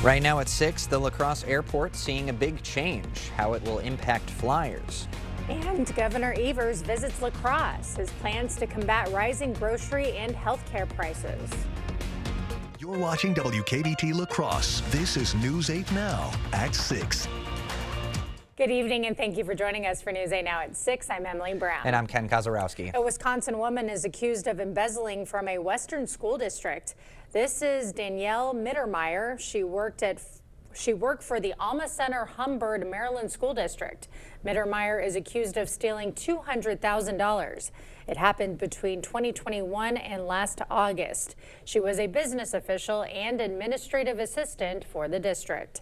Right now at 6, the La Crosse Airport seeing a big change, how it will impact flyers. And Governor Evers visits La Crosse, his plans to combat rising grocery and healthcare prices. You're watching WKBT La Crosse. This is News 8 Now at 6. Good evening and thank you for joining us for News 8 Now at 6. I'm Emily Brown. And I'm Ken Kozarowski. A Wisconsin woman is accused of embezzling from a Western school district. This is Danielle Mittermeier. She worked for the Alma Center Humbird, Maryland School District. Mittermeier is accused of stealing $200,000. It happened between 2021 and last August. She was a business official and administrative assistant for the district.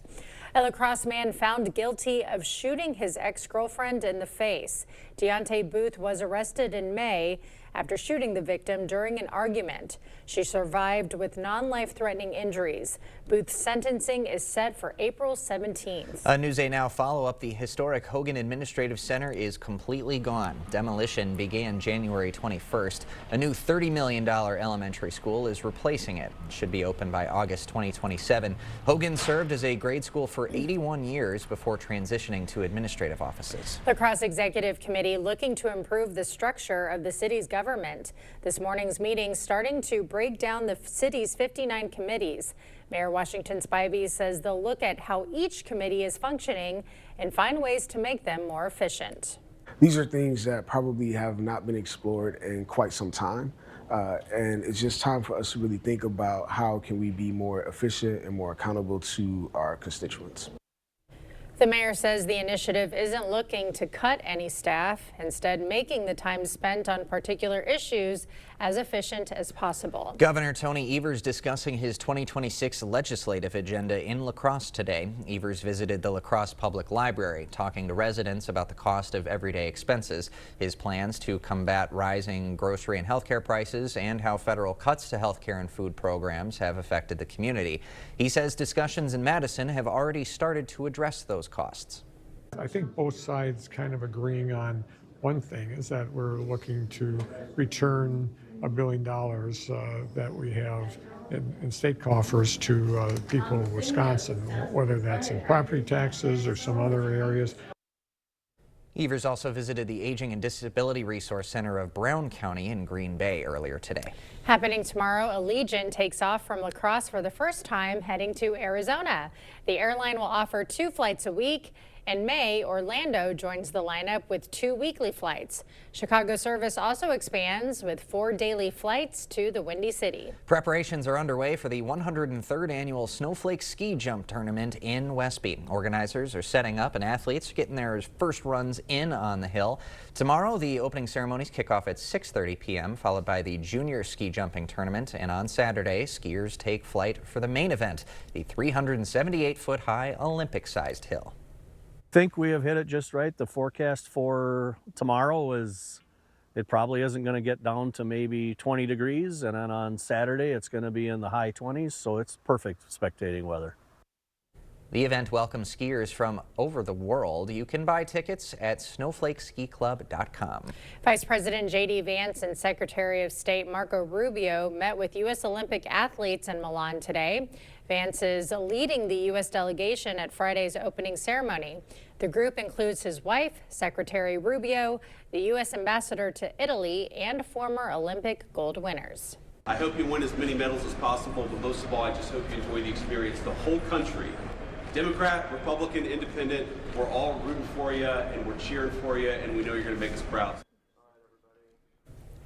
A La Crosse man found guilty of shooting his ex-girlfriend in the face. Deontay Booth was arrested in May after shooting the victim during an argument. She survived with non-life-threatening injuries. Booth's sentencing is set for April 17th. A News 8 Now follow-up. The historic Hogan Administrative Center is completely gone. Demolition began January 21st. A new $30 million elementary school is replacing it. It should be open by August 2027. Hogan served as a grade school for 81 years before transitioning to administrative offices. La Crosse Executive Committee looking to improve the structure of the city's government. This morning's meeting starting to break down the city's 59 committees. Mayor Washington Spivey says they'll look at how each committee is functioning and find ways to make them more efficient. These are things that probably have not been explored in quite some time. And it's just time for us to really think about how can we be more efficient and more accountable to our constituents. The mayor says the initiative isn't looking to cut any staff, instead making the time spent on particular issues as efficient as possible. Governor Tony Evers discussing his 2026 legislative agenda in La Crosse today. Evers visited the La Crosse Public Library, talking to residents about the cost of everyday expenses, his plans to combat rising grocery and healthcare prices, and how federal cuts to healthcare and food programs have affected the community. He says discussions in Madison have already started to address those costs. I think both sides kind of agreeing on one thing is that we're looking to return $1 billion that we have in state coffers to people in Wisconsin, whether that's in property taxes or some other areas. Evers also visited the Aging and Disability Resource Center of Brown County in Green Bay earlier today. Happening tomorrow, Allegiant takes off from La Crosse for the first time, heading to Arizona. The airline will offer 2 flights a week. In May, Orlando joins the lineup with 2 weekly flights. Chicago service also expands with 4 daily flights to the Windy City. Preparations are underway for the 103rd annual Snowflake Ski Jump Tournament in Westby. Organizers are setting up and athletes getting their first runs in on the hill. Tomorrow, the opening ceremonies kick off at 6:30 p.m., followed by the Junior Ski Jumping Tournament. And on Saturday, skiers take flight for the main event, the 378-foot-high Olympic-sized hill. Think we have hit it just right. The forecast for tomorrow is it probably isn't going to get down to maybe 20 degrees, and then on Saturday it's going to be in the high 20s, so it's perfect spectating weather. The event welcomes skiers from over the world. You can buy tickets at snowflakeskiClub.com. Vice President J.D. Vance and Secretary of State Marco Rubio met with U.S. Olympic athletes in Milan today. Vance is leading the U.S. delegation at Friday's opening ceremony. The group includes his wife, Secretary Rubio, the U.S. ambassador to Italy, and former Olympic gold winners. I hope you win as many medals as possible, but most of all, I just hope you enjoy the experience. The whole country, Democrat, Republican, Independent, we're all rooting for you and we're cheering for you, and we know you're going to make us proud.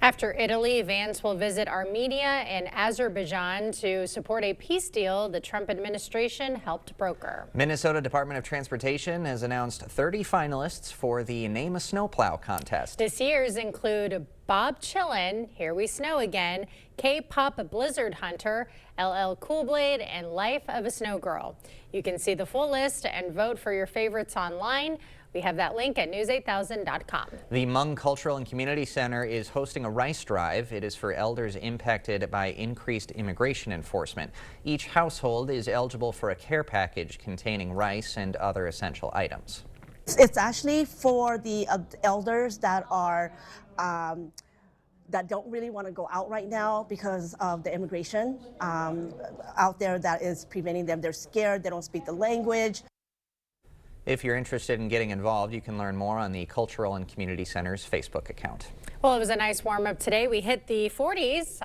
After Italy, Vance will visit Armenia and Azerbaijan to support a peace deal the Trump administration helped broker. Minnesota Department of Transportation has announced 30 finalists for the Name a Snowplow contest. This year's include Bob Chillin, Here We Snow Again, K-pop Blizzard Hunter, LL Cool Blade, and Life of a Snow Girl. You can see the full list and vote for your favorites online. We have that link at news8000.com. The Hmong Cultural and Community Center is hosting a rice drive. It is for elders impacted by increased immigration enforcement. Each household is eligible for a care package containing rice and other essential items. It's actually for the elders that are that don't really want to go out right now because of the immigration out there that is preventing them. They're scared, they don't speak the language. If you're interested in getting involved, you can learn more on the Cultural and Community Center's Facebook account. Well, it was a nice warm up today. We hit the 40s.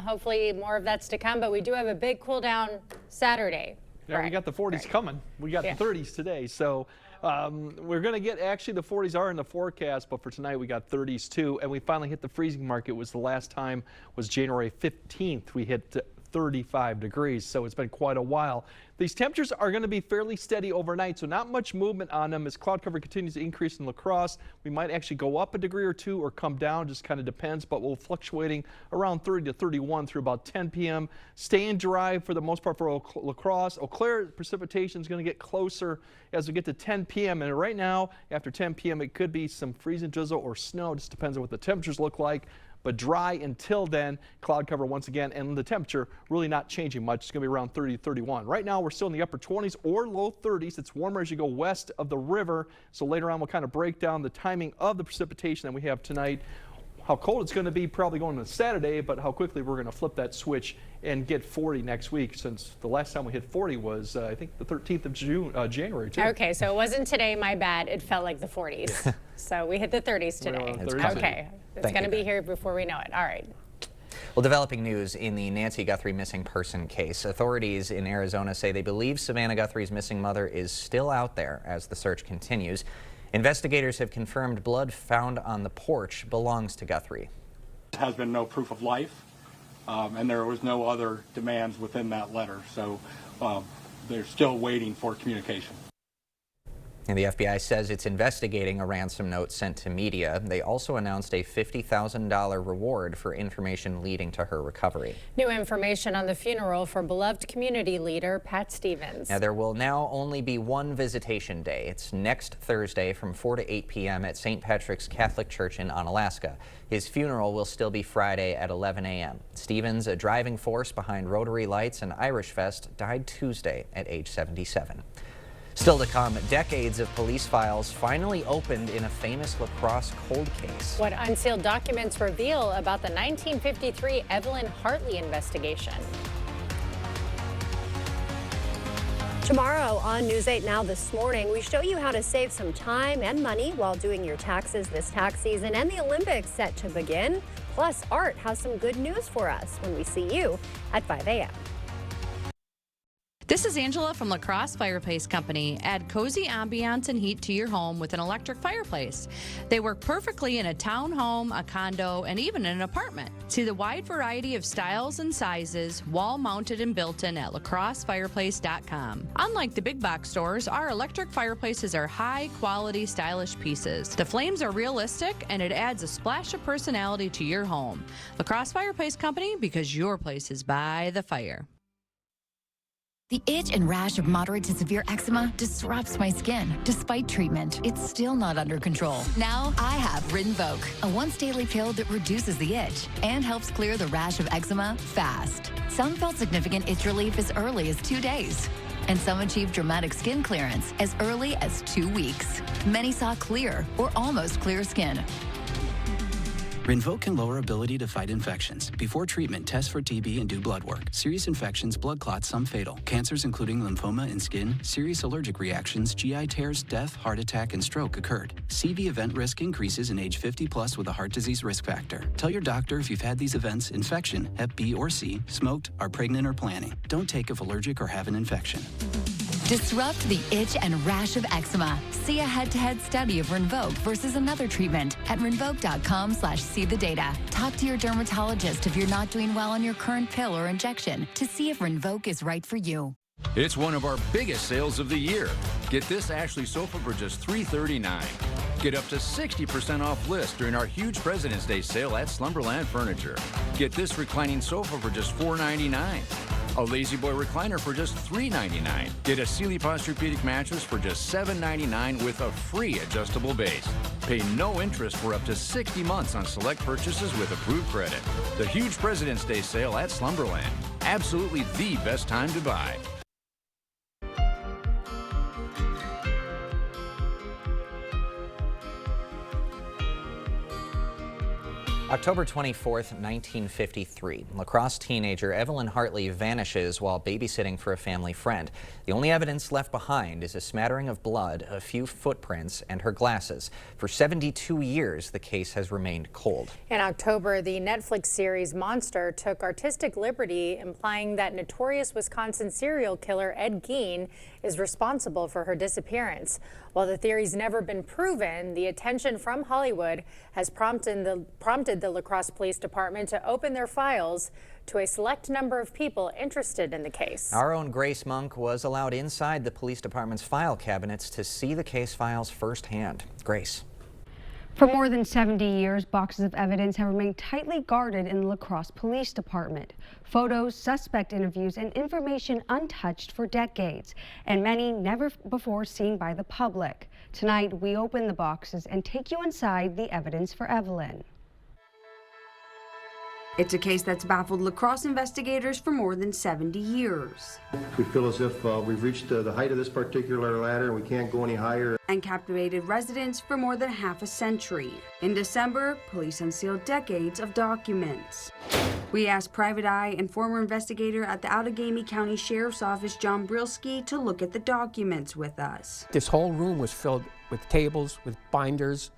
Hopefully more of that's to come, but we do have a big cool down Saturday. Yeah, we got the 40s coming. We got the 30s today. So we're going to get, actually the 40s are in the forecast, but for tonight we got 30s too. And we finally hit the freezing mark. It was the last time was January 15th. We hit 35 degrees, so it's been quite a while. These temperatures are going to be fairly steady overnight, so not much movement on them as cloud cover continues to increase in La Crosse. We might actually go up a degree or two or come down, just kind of depends, but we're fluctuating around 30 to 31 through about 10 p.m. Staying dry for the most part for La Crosse. Eau Claire precipitation is going to get closer as we get to 10 p.m. And right now, after 10 p.m., it could be some freezing drizzle or snow. Just depends on what the temperatures look like. But dry until then, cloud cover once again, and the temperature really not changing much. It's going to be around 30 to 31. Right now, we're still in the upper 20s or low 30s. It's warmer as you go west of the river. So later on, we'll kind of break down the timing of the precipitation that we have tonight. How cold it's going to be probably going to Saturday, but how quickly we're going to flip that switch and get 40 next week, since the last time we hit 40 was, I think, the 13th of January, too. Okay, so it wasn't today, my bad. It felt like the 40s. So we hit the 30s today. Okay, it's going to be here before we know it. All right. Well, developing news in the Nancy Guthrie missing person case. Authorities in Arizona say they believe Savannah Guthrie's missing mother is still out there as the search continues. Investigators have confirmed blood found on the porch belongs to Guthrie. There has been no proof of life, and there was no other demands within that letter, so they're still waiting for communication. And the FBI says it's investigating a ransom note sent to media. They also announced a $50,000 reward for information leading to her recovery. New information on the funeral for beloved community leader Pat Stevens. Now, there will now only be one visitation day. It's next Thursday from 4 to 8 p.m. at St. Patrick's Catholic Church in Onalaska. His funeral will still be Friday at 11 a.m. Stevens, a driving force behind Rotary Lights and Irish Fest, died Tuesday at age 77. Still to come, decades of police files finally opened in a famous La Crosse cold case. What unsealed documents reveal about the 1953 Evelyn Hartley investigation. Tomorrow on News 8 Now this morning, we show you how to save some time and money while doing your taxes this tax season, and the Olympics set to begin. Plus, Art has some good news for us when we see you at 5 a.m. This is Angela from La Crosse Fireplace Company. Add cozy ambiance and heat to your home with an electric fireplace. They work perfectly in a townhome, a condo, and even in an apartment. See the wide variety of styles and sizes, wall-mounted and built-in at lacrossefireplace.com. Unlike the big box stores, our electric fireplaces are high-quality, stylish pieces. The flames are realistic, and it adds a splash of personality to your home. La Crosse Fireplace Company, because your place is by the fire. The itch and rash of moderate to severe eczema disrupts my skin. Despite treatment, it's still not under control. Now I have Rinvoq, a once-daily pill that reduces the itch and helps clear the rash of eczema fast. Some felt significant itch relief as early as 2 days, and some achieved dramatic skin clearance as early as 2 weeks. Many saw clear or almost clear skin. Rinvoq can lower ability to fight infections. Before treatment, test for TB and do blood work. Serious infections, blood clots, some fatal. Cancers including lymphoma and skin, serious allergic reactions, GI tears, death, heart attack, and stroke occurred. CV event risk increases in age 50 plus with a heart disease risk factor. Tell your doctor if you've had these events: infection, Hep B or C, smoked, are pregnant or planning. Don't take if allergic or have an infection. Disrupt the itch and rash of eczema. See a head-to-head study of Rinvoq versus another treatment at rinvoq.com/see the data. Talk to your dermatologist if you're not doing well on your current pill or injection to see if Rinvoq is right for you. It's one of our biggest sales of the year. Get this Ashley sofa for just $339. Get up to 60% off list during our huge President's Day sale at Slumberland Furniture. Get this reclining sofa for just $499. A Lazy Boy recliner for just $399. Get a Sealy Posturepedic mattress for just $799 with a free adjustable base. Pay no interest for up to 60 months on select purchases with approved credit. The huge President's Day sale at Slumberland. Absolutely the best time to buy. October 24th, 1953. La Crosse teenager Evelyn Hartley vanishes while babysitting for a family friend. The only evidence left behind is a smattering of blood, a few footprints, and her glasses. For 72 years, the case has remained cold. In October, the Netflix series Monster took artistic liberty, implying that notorious Wisconsin serial killer Ed Gein is responsible for her disappearance. While the theory's never been proven, the attention from Hollywood has prompted the La Crosse Police Department to open their files to a select number of people interested in the case. Our own Grace Monk was allowed inside the police department's file cabinets to see the case files firsthand. Grace. For more than 70 years, boxes of evidence have remained tightly guarded in the La Crosse Police Department. Photos, suspect interviews, and information untouched for decades, and many never before seen by the public. Tonight, we open the boxes and take you inside the evidence for Evelyn. It's a case that's baffled La Crosse investigators for more than 70 years. We feel as if we've reached the height of this particular ladder and we can't go any higher. And captivated residents for more than half a century. In December, police unsealed decades of documents. We asked Private Eye and former investigator at the Outagamie County Sheriff's Office, John Brilski, to look at the documents with us. This whole room was filled with tables, with binders,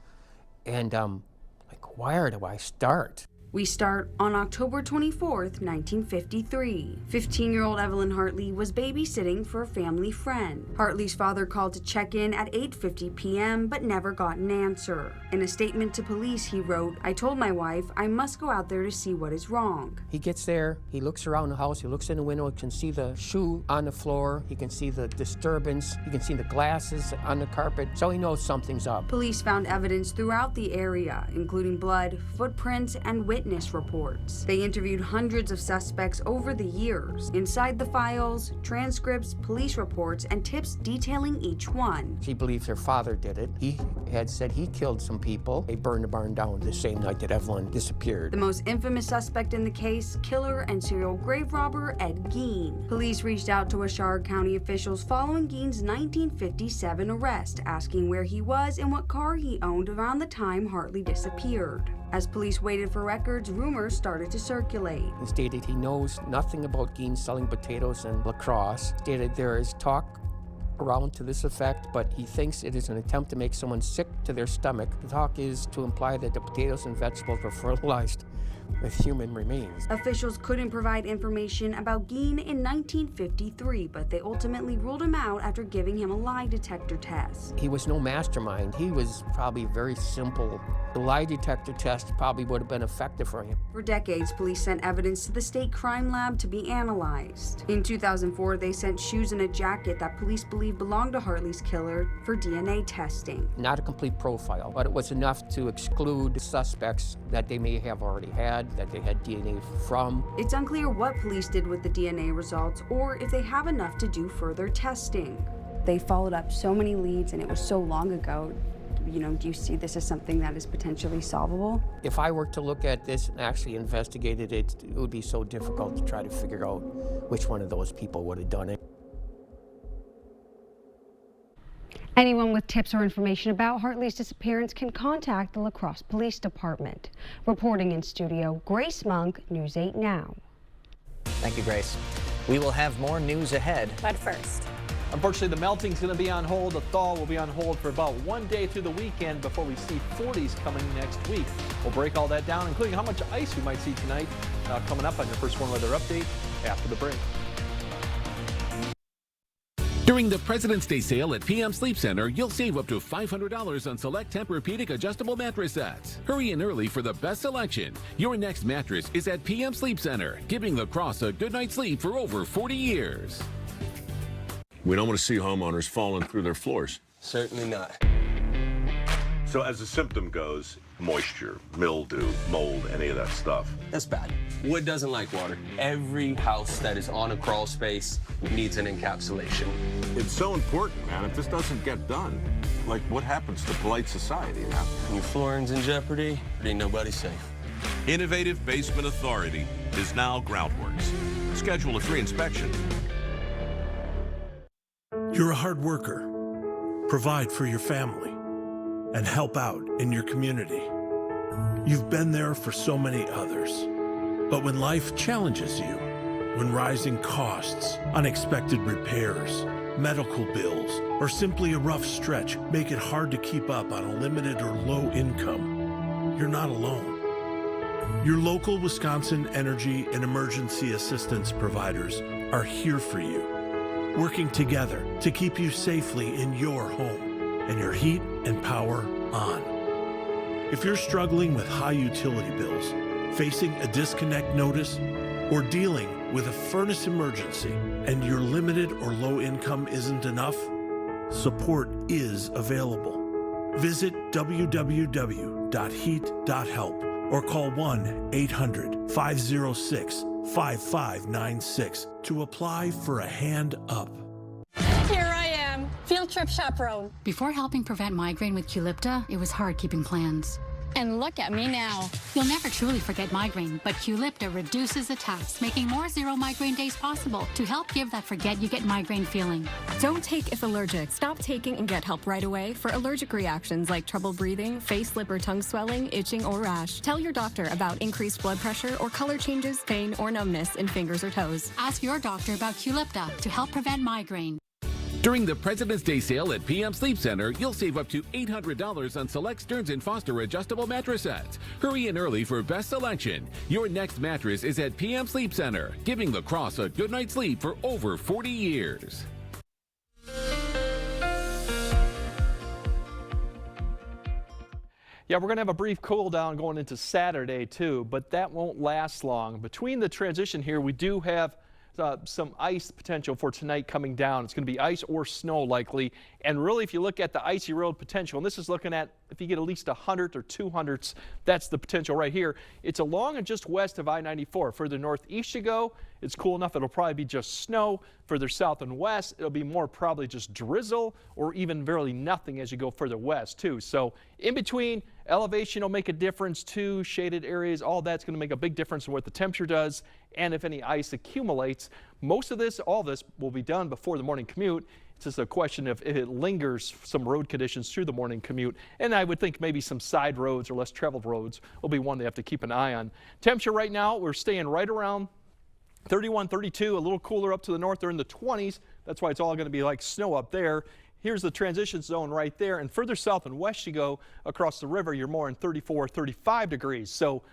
and like, where do I start? We start on October 24th, 1953. 15-year-old Evelyn Hartley was babysitting for a family friend. Hartley's father called to check in at 8:50 p.m. but never got an answer. In a statement to police, he wrote, "I told my wife I must go out there to see what is wrong." He gets there, he looks around the house, he looks in the window, he can see the shoe on the floor, he can see the disturbance, he can see the glasses on the carpet, so he knows something's up. Police found evidence throughout the area, including blood, footprints, and witness reports. They interviewed hundreds of suspects over the years. Inside the files, transcripts, police reports, and tips detailing each one. She believes her father did it. He had said he killed some people. They burned the barn down the same night that Evelyn disappeared. The most infamous suspect in the case, killer and serial grave robber Ed Gein. Police reached out to Ashard County officials following Gein's 1957 arrest, asking where he was and what car he owned around the time Hartley disappeared. As police waited for records, rumors started to circulate. He stated he knows nothing about Gein selling potatoes in La Crosse. Stated there is talk around to this effect, but he thinks it is an attempt to make someone sick to their stomach. The talk is to imply that the potatoes and vegetables were fertilized with human remains. Officials couldn't provide information about Gein in 1953, but they ultimately ruled him out after giving him a lie detector test. He was no mastermind. He was probably very simple. The lie detector test probably would have been effective for him. For decades, police sent evidence to the state crime lab to be analyzed. In 2004, they sent shoes and a jacket that police believed belonged to Hartley's killer for DNA testing. Not a complete profile, but it was enough to exclude suspects that they may have already had, that they had DNA from. It's unclear what police did with the DNA results or if they have enough to do further testing. They followed up so many leads and it was so long ago. You know, do you see this as something that is potentially solvable? If I were to look at this and actually investigated it, it would be so difficult to try to figure out which one of those people would have done it. Anyone with tips or information about Hartley's disappearance can contact the La Crosse Police Department. Reporting in studio, Grace Monk, News 8 Now. Thank you, Grace. We will have more news ahead. But first, unfortunately, the melting's going to be on hold. The thaw will be on hold for about one day through the weekend before we see 40s coming next week. We'll break all that down, including how much ice we might see tonight, coming up on your First Warn Weather Update after the break. During the President's Day sale at PM Sleep Center, you'll save up to $500 on select Tempur-Pedic adjustable mattress sets. Hurry in early for the best selection. Your next mattress is at PM Sleep Center, giving La Crosse a good night's sleep for over 40 years. We don't want to see homeowners falling through their floors. Certainly not. So as the symptom goes, moisture, mildew, mold, any of that stuff. That's bad. Wood doesn't like water. Every house that is on a crawl space needs an encapsulation. It's so important, man. If this doesn't get done, like what happens to polite society now? When your flooring's in jeopardy, ain't nobody safe. Innovative Basement Authority is now Groundworks. Schedule a free inspection. You're a hard worker. Provide for your family and help out in your community. You've been there for so many others. But when life challenges you, when rising costs, unexpected repairs, medical bills, or simply a rough stretch make it hard to keep up on a limited or low income, you're not alone. Your local Wisconsin energy and emergency assistance providers are here for you, working together to keep you safely in your home and your heat and power on. If you're struggling with high utility bills, facing a disconnect notice, or dealing with a furnace emergency and your limited or low income isn't enough, support is available. Visit www.heat.help or call 1-800-506-5596 to apply for a hand up. Here I am, field trip chaperone. Before helping prevent migraine with Qulipta, it was hard keeping plans. And look at me now. You'll never truly forget migraine, but Qulipta reduces attacks, making more zero migraine days possible to help give that forget you get migraine feeling. Don't take if allergic. Stop taking and get help right away for allergic reactions like trouble breathing, face, lip, or tongue swelling, itching, or rash. Tell your doctor about increased blood pressure or color changes, pain, or numbness in fingers or toes. Ask your doctor about Qulipta to help prevent migraine. During the President's Day sale at PM Sleep Center, you'll save up to $800 on select Stearns & Foster adjustable mattress sets. Hurry in early for best selection. Your next mattress is at PM Sleep Center, giving La Crosse a good night's sleep for over 40 years. Yeah, we're going to have a brief cool down going into Saturday too, but that won't last long. Between the transition here, we do have some ice potential for tonight coming down. It's going to be ice or snow likely. And really, if you look at the icy road potential, and this is looking at if you get at least 100 or 200s, that's the potential right here. It's along and just west of I-94. Further northeast you go, it's cool enough it'll probably be just snow. Further south and west, it'll be more probably just drizzle or even barely nothing as you go further west too. So in between, elevation will make a difference too. Shaded areas, all that's going to make a big difference in what the temperature does and if any ice accumulates. Most of this, all this will be done before the morning commute. It's just a question of if it lingers, some road conditions through the morning commute. And I would think maybe some side roads or less traveled roads will be one they have to keep an eye on. Temperature right now, we're staying right around 31, 32, a little cooler up to the north. They're in the 20s. That's why it's all going to be like snow up there. Here's the transition zone right there. And further south and west you go across the river, you're more in 34, 35 degrees. So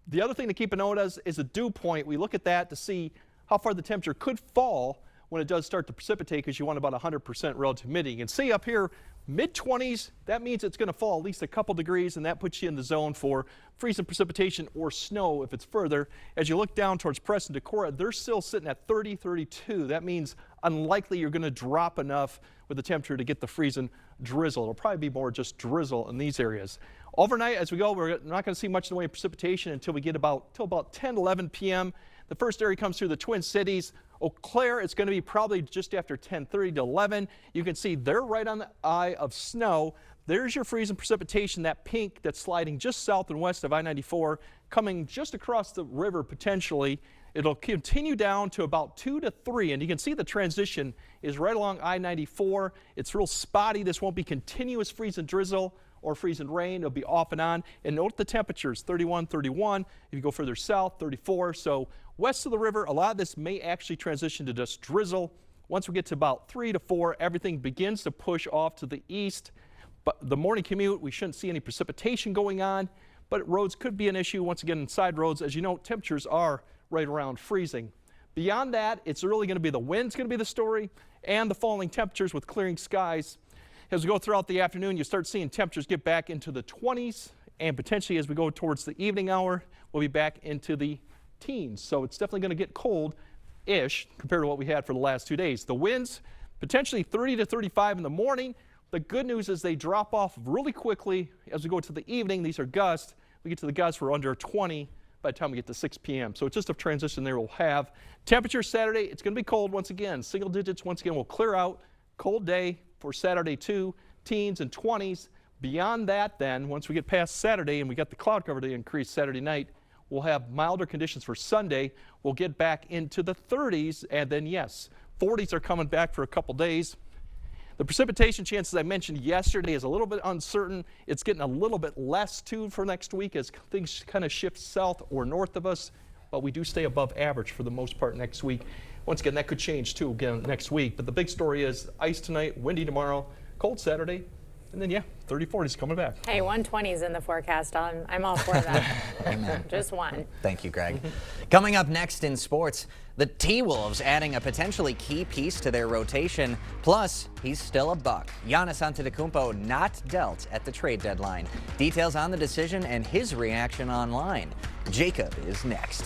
the other thing to keep a note of is the dew point. We look at that to see how far the temperature could fall when it does start to precipitate, because you want about 100% relative humidity. You can see up here, mid-20s, that means it's going to fall at least a couple degrees, and that puts you in the zone for freezing precipitation or snow if it's further. As you look down towards Preston, Decorah, they're still sitting at 30, 32. That means unlikely you're going to drop enough with the temperature to get the freezing drizzle. It'll probably be more just drizzle in these areas. Overnight, as we go, we're not going to see much in the way of precipitation until we get about 10, 11 p.m. The first area comes through the Twin Cities. Eau Claire, it's going to be probably just after 10:30 to 11. You can see they're right on the eye of snow. There's your freezing precipitation, that pink that's sliding just south and west of I-94, coming just across the river potentially. It'll continue down to about 2 to 3, and you can see the transition is right along I-94. It's real spotty. This won't be continuous freezing drizzle or freezing rain. It'll be off and on. And note the temperatures, 31, 31. If you go further south, 34. So west of the river, a lot of this may actually transition to just drizzle. Once we get to about 3 to 4, everything begins to push off to the east. But the morning commute, we shouldn't see any precipitation going on, but roads could be an issue. Once again, inside roads, as you know, temperatures are right around freezing. Beyond that, it's really going to be the wind's going to be the story and the falling temperatures with clearing skies. As we go throughout the afternoon, you start seeing temperatures get back into the 20s, and potentially as we go towards the evening hour, we'll be back into the teens. So it's definitely going to get cold-ish compared to what we had for the last 2 days. The winds, potentially 30 to 35 in the morning. The good news is they drop off really quickly as we go to the evening. These are gusts. We get to the gusts, we're under 20 by the time we get to 6 p.m. So it's just a transition there we'll have. Temperature Saturday, it's going to be cold once again. Single digits once again will clear out. Cold day for Saturday too, teens and 20s. Beyond that then, once we get past Saturday and we got the cloud cover to increase Saturday night, we'll have milder conditions for Sunday. We'll get back into the 30s, and then yes, 40s are coming back for a couple days. The precipitation chances I mentioned yesterday is a little bit uncertain. It's getting a little bit less too for next week as things kind of shift south or north of us, but we do stay above average for the most part next week. Once again, that could change too again next week, but the big story is ice tonight, windy tomorrow, cold Saturday, and then 30-40s coming back. Hey, 120s in the forecast. I'm all for that. Amen. Just one. Thank you, Greg. Coming up next in sports, the T-Wolves adding a potentially key piece to their rotation. Plus, he's still a Buck. Giannis Antetokounmpo not dealt at the trade deadline. Details on the decision and his reaction online. Jacob is next.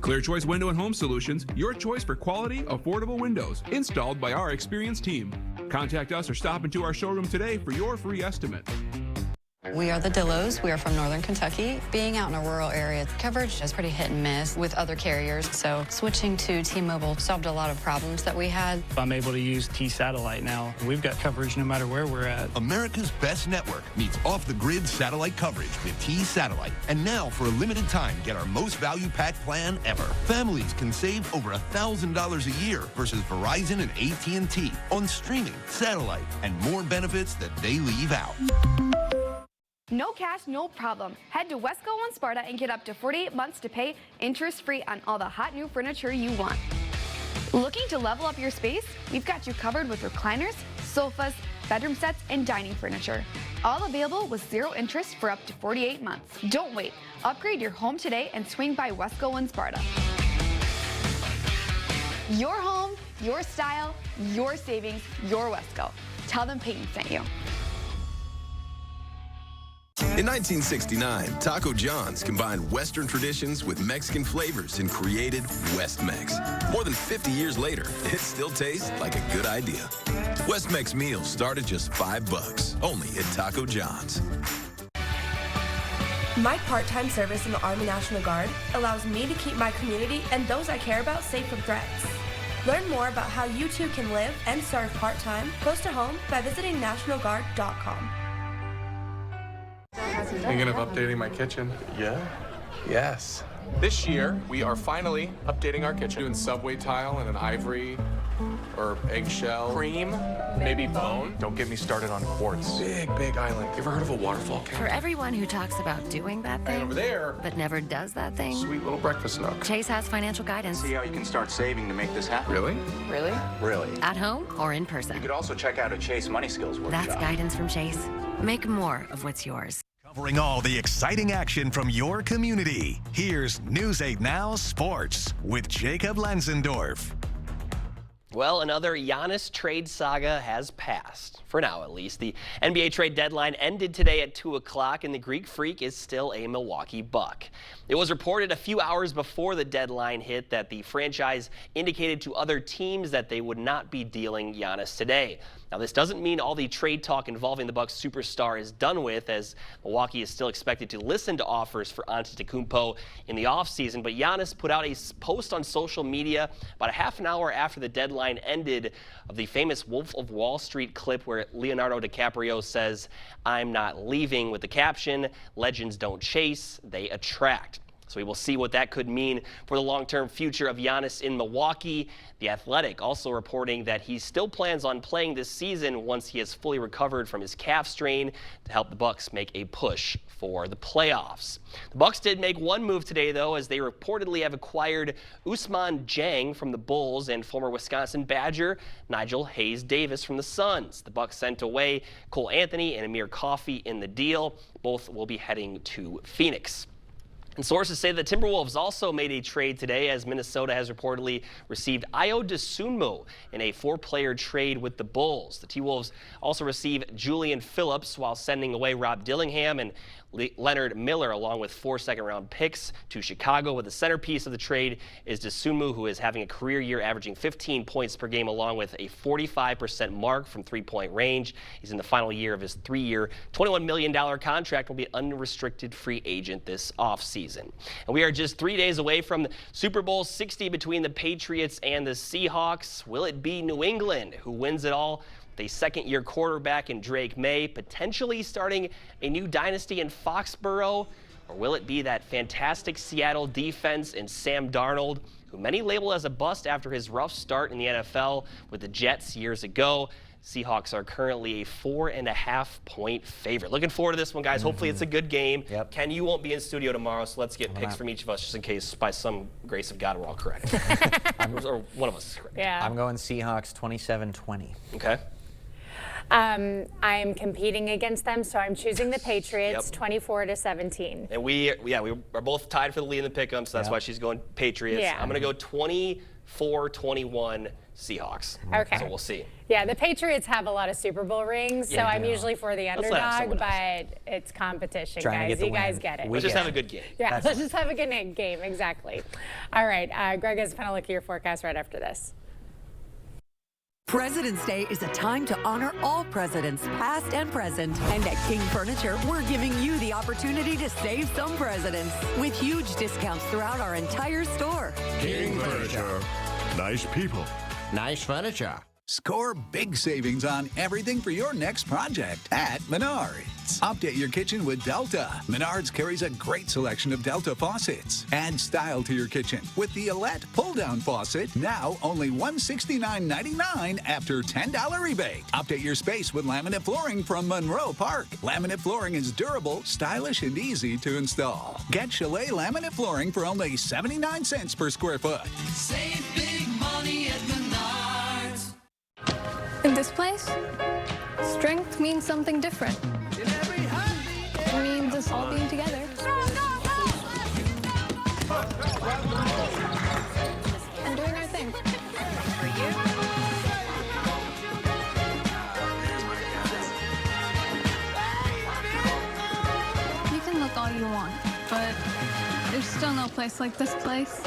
Clear Choice Window and Home Solutions, your choice for quality, affordable windows, installed by our experienced team. Contact us or stop into our showroom today for your free estimate. We are the Dillos. We are from Northern Kentucky. Being out in a rural area, coverage is pretty hit and miss with other carriers, so switching to T-Mobile solved a lot of problems that we had. I'm able to use T-Satellite now. We've got coverage no matter where we're at. America's best network meets off-the-grid satellite coverage with T-Satellite. And now, for a limited time, get our most value-packed plan ever. Families can save over $1,000 a year versus Verizon and AT&T on streaming, satellite, and more benefits that they leave out. No cash, no problem. Head to Wesco on Sparta and get up to 48 months to pay interest-free on all the hot new furniture you want. Looking to level up your space? We've got you covered with recliners, sofas, bedroom sets, and dining furniture. All available with zero interest for up to 48 months. Don't wait. Upgrade your home today and swing by Wesco on Sparta. Your home, your style, your savings, your Wesco. Tell them Peyton sent you. In 1969, Taco John's combined Western traditions with Mexican flavors and created West Mex. More than 50 years later, it still tastes like a good idea. West Mex meals start at just $5, only at Taco John's. My part-time service in the Army National Guard allows me to keep my community and those I care about safe from threats. Learn more about how you too can live and serve part-time close to home by visiting nationalguard.com. Thinking of updating my kitchen? Yeah? Yes. This year, we are finally updating our kitchen. Doing subway tile and an ivory or eggshell. Cream, maybe bone. Don't get me started on quartz. Big island. You ever heard of a waterfall camp? For everyone who talks about doing that thing, And over there, but never does that thing, sweet little breakfast nook. Chase has financial guidance. See how you can start saving to make this happen. Really? Really? Really. At home or in person. You could also check out a Chase Money Skills workshop. That's guidance from Chase. Make more of what's yours. Covering all the exciting action from your community. Here's News 8 Now Sports with Jacob Lenzendorf. Well, another Giannis trade saga has passed, for now at least. The NBA trade deadline ended today at 2 o'clock, and the Greek Freak is still a Milwaukee Buck. It was reported a few hours before the deadline hit that the franchise indicated to other teams that they would not be dealing Giannis today. Now, this doesn't mean all the trade talk involving the Bucks superstar is done with, as Milwaukee is still expected to listen to offers for Antetokounmpo in the offseason. But Giannis put out a post on social media about a half an hour after the deadline ended of the famous Wolf of Wall Street clip where Leonardo DiCaprio says, "I'm not leaving," with the caption, "Legends don't chase, they attract." So we will see what that could mean for the long-term future of Giannis in Milwaukee. The Athletic also reporting that he still plans on playing this season once he has fully recovered from his calf strain to help the Bucks make a push for the playoffs. The Bucks did make one move today, though, as they reportedly have acquired Ousmane Dieng from the Bulls and former Wisconsin Badger Nigel Hayes-Davis from the Suns. The Bucks sent away Cole Anthony and Amir Coffey in the deal. Both will be heading to Phoenix. And sources say the Timberwolves also made a trade today, as Minnesota has reportedly received Ayo Dosunmu in a 4-player trade with the Bulls. The T-Wolves also received Julian Phillips while sending away Rob Dillingham and Leonard Miller, along with 4 second-round picks to Chicago. With the centerpiece of the trade is Dosunmu, who is having a career year averaging 15 points per game, along with a 45% mark from three-point range. He's in the final year of his 3-year, $21 million contract, will be an unrestricted free agent this offseason. And we are just 3 days away from Super Bowl 60 between the Patriots and the Seahawks. Will it be New England who wins it all? A second-year quarterback in Drake May, potentially starting a new dynasty in Foxborough? Or will it be that fantastic Seattle defense and Sam Darnold, who many label as a bust after his rough start in the NFL with the Jets years ago? Seahawks are currently a 4.5-point favorite. Looking forward to this one, guys. Hopefully it's a good game. Ken, you won't be in studio tomorrow, so let's get picks from each of us just in case, by some grace of God, we're all correct. Or one of us is correct. Yeah. I'm going Seahawks 27-20. Okay. I'm competing against them, so I'm choosing the Patriots 24-17. And we are both tied for the lead in the pick'em, so that's why she's going Patriots. Yeah. I'm going to go 24-21 Seahawks. Okay. So we'll see. Yeah, the Patriots have a lot of Super Bowl rings, so I'm usually for the Let's let underdog, someone but it's competition, Trying to guys. get the You guys win. get it. Let's just have a good game. Yeah, let's just have a good game, exactly. All right, Greg has a final look at your forecast right after this. President's Day is a time to honor all presidents, past and present. And at King Furniture, we're giving you the opportunity to save some presidents with huge discounts throughout our entire store. King Furniture. Nice people. Nice furniture. Score big savings on everything for your next project at Menards. Update your kitchen with Delta. Menards carries a great selection of Delta faucets. Add style to your kitchen with the Alette pull-down faucet, now only $169.99 after $10 rebate. Update your space with laminate flooring from Monroe Park. Laminate flooring is durable, stylish, and easy to install. Get Chalet laminate flooring for only 79 cents per square foot. Save big money at Menards. In this place, strength means something different. It means us all being together. And doing our thing. You can look all you want, but there's still no place like this place.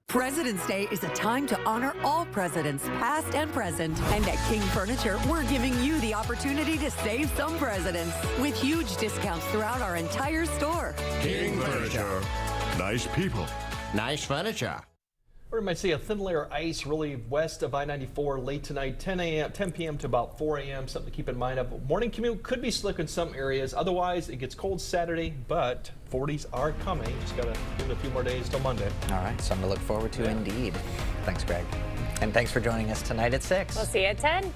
President's Day is a time to honor all presidents, past and present. And at King Furniture, we're giving you the opportunity to save some presidents with huge discounts throughout our entire store. King Furniture. Nice people. Nice furniture. Or you might see a thin layer of ice really west of I-94 late tonight, 10 p.m. to about 4 a.m. Something to keep in mind. Of morning commute could be slick in some areas. Otherwise, it gets cold Saturday, but 40s are coming. Just got to give it a few more days till Monday. All right, something to look forward to indeed. Thanks, Greg. And thanks for joining us tonight at 6. We'll see you at 10.